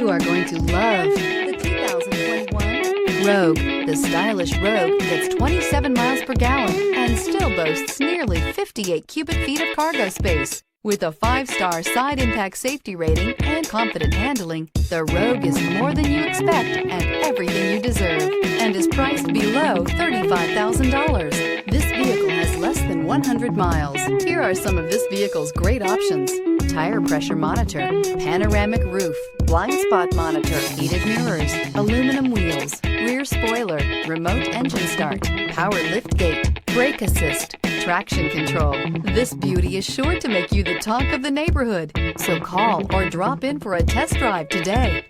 You are going to love the 2021 Rogue. The stylish Rogue gets 27 miles per gallon and still boasts nearly 58 cubic feet of cargo space. With a 5-star side impact safety rating and confident handling, the Rogue is more than you expect and everything you deserve, and is priced below $35,000. This vehicle has less than 100 miles. Here are some of this vehicle's great options: tire pressure monitor, panoramic roof, blind spot monitor, heated mirrors, aluminum wheels, rear spoiler, remote engine start, power lift gate, brake assist, traction control. This beauty is sure to make you the talk of the neighborhood. So call or drop in for a test drive today.